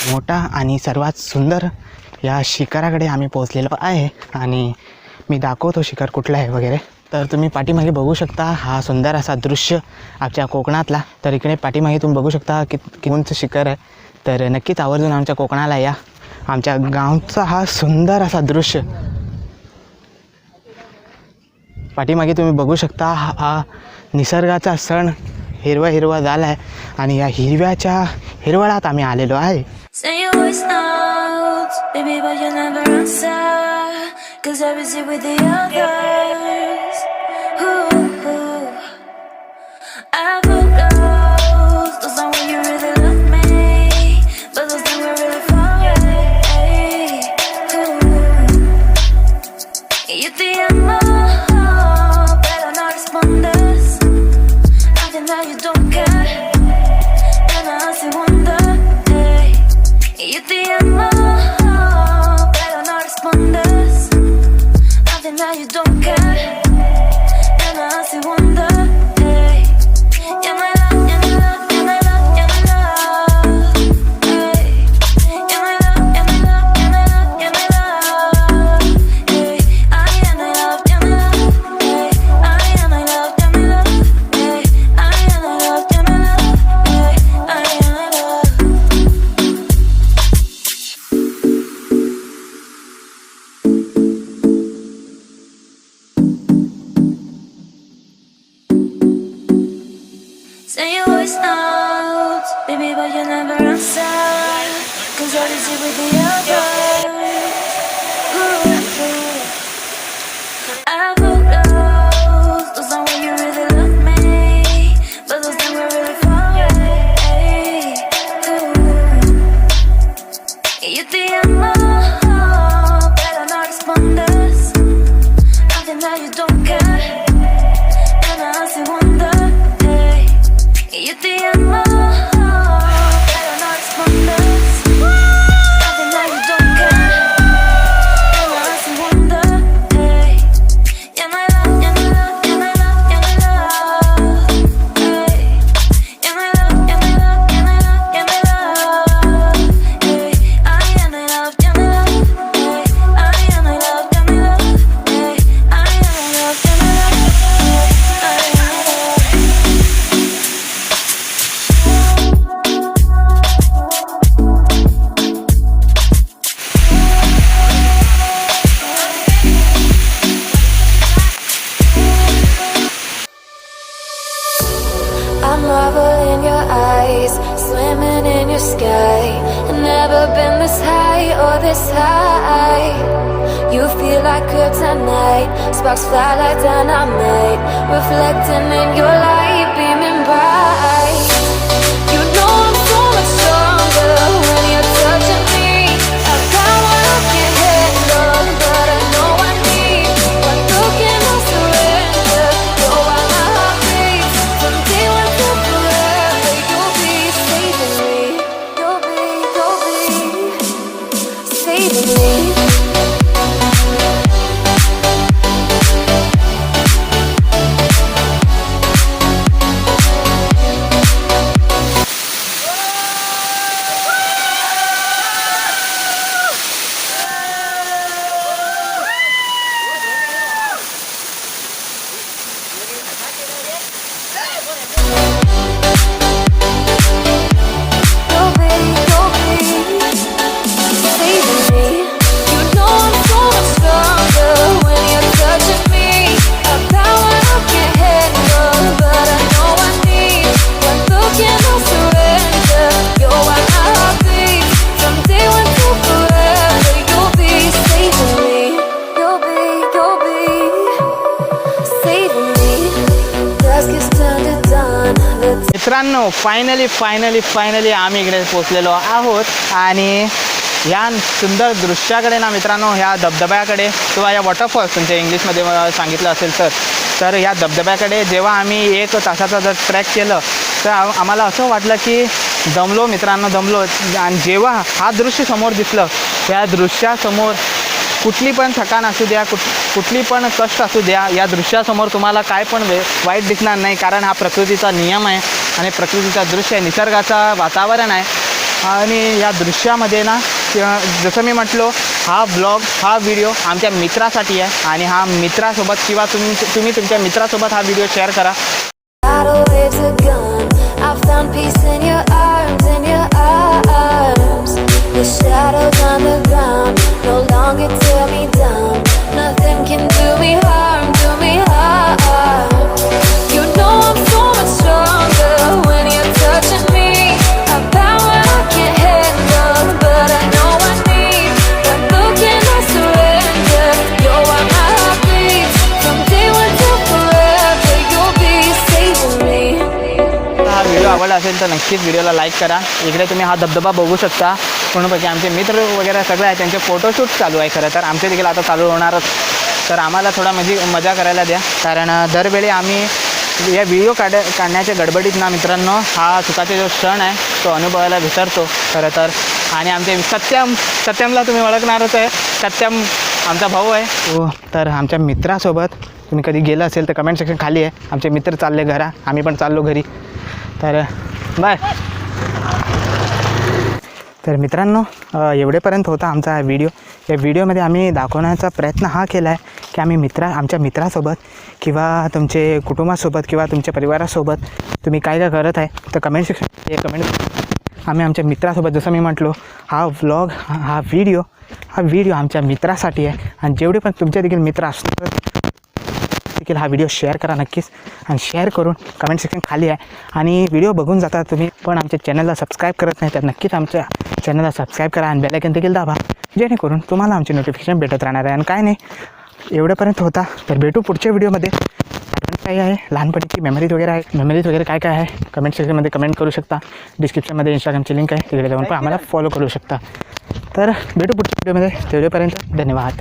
मोठा आणि सर्वात सुंदर या शिखराकडे आम्ही पोहोचलेलो आहे आणि मी दाखवतो शिखर कुठला आहे वगैरे। तर तुम्ही पाठीमागे बघू शकता हा सुंदर असा दृश्य आमच्या कोकणातला। तर इकडे पाठीमागे तुम्ही बघू शकता की उंच शिखर आहे। तर नक्कीच आवर्जून आमच्या कोकणाला या। आमच्या गावचा हा सुंदर असा दृश्य पाठीमागे तुम्ही बघू शकता। हा निसर्गाचा सण हिरवा हिरवा झाला आहे आणि या हिरव्याच्या हिरवळात आम्ही आलेलो आहे। Sparks fly like dynamite, reflecting in your light, beaming bright. You know I'm so much stronger when you're touching me. I've got what I can't handle, but I know I need. One look and I'll surrender. You're why my heart beats. From day one to forever, you'll be saving me. You'll be saving me. मित्रांनो finally आम्ही इकडे पोहोचलेलो आहोत आणि या सुंदर दृश्याकडे ना मित्रांनो, ह्या धबधब्याकडे किंवा या वॉटरफॉल्स तुमच्या इंग्लिशमध्ये सांगितलं असेल तर या धबधब्याकडे जेव्हा आम्ही 1 तासाचा जर ट्रॅक केलं तर आम्हाला असं वाटलं की दमलो मित्रांनो, दमलो। आणि जेव्हा हा दृश्य समोर दिसलं, त्या दृश्यासमोर कुठली पण थकान असू द्या, कुठली पण कष्ट असू द्या, या दृश्यासमोर तुम्हाला काय पण वाईट दिसणार नाही, कारण हा प्रकृतीचा नियम आहे आणि प्रकृतीचा दृश्य आहे, निसर्गाचा वातावरण आहे। आणि या दृश्यामध्ये ना जसं मी म्हटलो हा व्लॉग हा व्हिडिओ आमच्या मित्रासाठी आहे आणि हा मित्रासोबत किंवा तुम्ही तुमच्या मित्रासोबत हा व्हिडिओ शेअर करा. Tidal waves are gone. I found peace in your arms, in your arms. The shadows on the ground no longer tear me down. Nothing can do me harm, do me harm. You know I'm so much stronger when you're touching me. A power I can't handle, but I know I need. One look and I surrender. You're why my heart beats. From day one till forever, you'll be saving me. हा video आवडला असेल तर नक्कीच व्हिडिओला like करा. इकडे तुम्ही हा धबधबा बघू शकता. पूर्णपैकी आमचे मित्र वगैरे सगळे आहेत त्यांचे फोटोशूट चालू आहे. खरं तर आमचे देखील आता चालू होणारच. तर आम्हाला थोडा मजा करायला द्या, कारण दरवेळी आम्ही या व्हिडिओ काढण्याच्या गडबडीत ना मित्रांनो हा सुखाचा जो क्षण आहे तो अनुभवायला विसरतो खरं तर. आणि आमचे सत्यमला तुम्ही ओळखणारच आहे. सत्यम आमचा भाऊ आहे तो. तर आमच्या मित्रासोबत तुम्ही कधी गेलं असेल तर कमेंट सेक्शन खाली आहे. आमचे मित्र चालले घरा, आम्ही पण चाललो घरी. तर बाय. तर मित्रांनो एवढेपर्यंत होता आमचा हा व्हिडिओ. या व्हिडिओमध्ये आम्ही दाखवण्याचा प्रयत्न हा केला आहे की आम्ही आमच्या मित्रासोबत किंवा तुमचे कुटुंबासोबत किंवा तुमच्या परिवारासोबत तुम्ही काय काय करत आहे तर कमेंट सेक्शन आम्ही आमच्या मित्रासोबत जसं मी म्हटलो हा व्लॉग हा व्हिडिओ आमच्या मित्रासाठी आहे. आणि जेवढे पण तुमचे देखील मित्र असतात देखील हा व्हिडिओ शेअर करा नक्कीच. आणि शेअर करून कमेंट सेक्शन खाली आहे. आणि व्हिडिओ बघून जाता तुम्ही पण आमच्या चॅनलला सबस्क्राईब करत नाही तर नक्कीच आमच्या चॅनलला सबस्क्राईब करा आणि बेल आयकॉन देखील दाबा, जेणेकरून तुम्हाला आमचे नोटिफिकेशन भेटत राहणार आहे. आणि काय नाही एवढ्यापर्यंत होता. तर भेटू पुढच्या व्हिडिओमध्ये. काय आहे लहानपणीची मेमरीज वगैरे काय काय आहे कमेंट सेक्शनमध्ये कमेंट करू शकता. डिस्क्रिप्शनमध्ये इंस्टाग्रामची लिंक आहे, तिकडे जाऊन पण आम्हाला फॉलो करू शकता. तर भेटू पुढच्या व्हिडिओमध्ये. तेवढेपर्यंत धन्यवाद.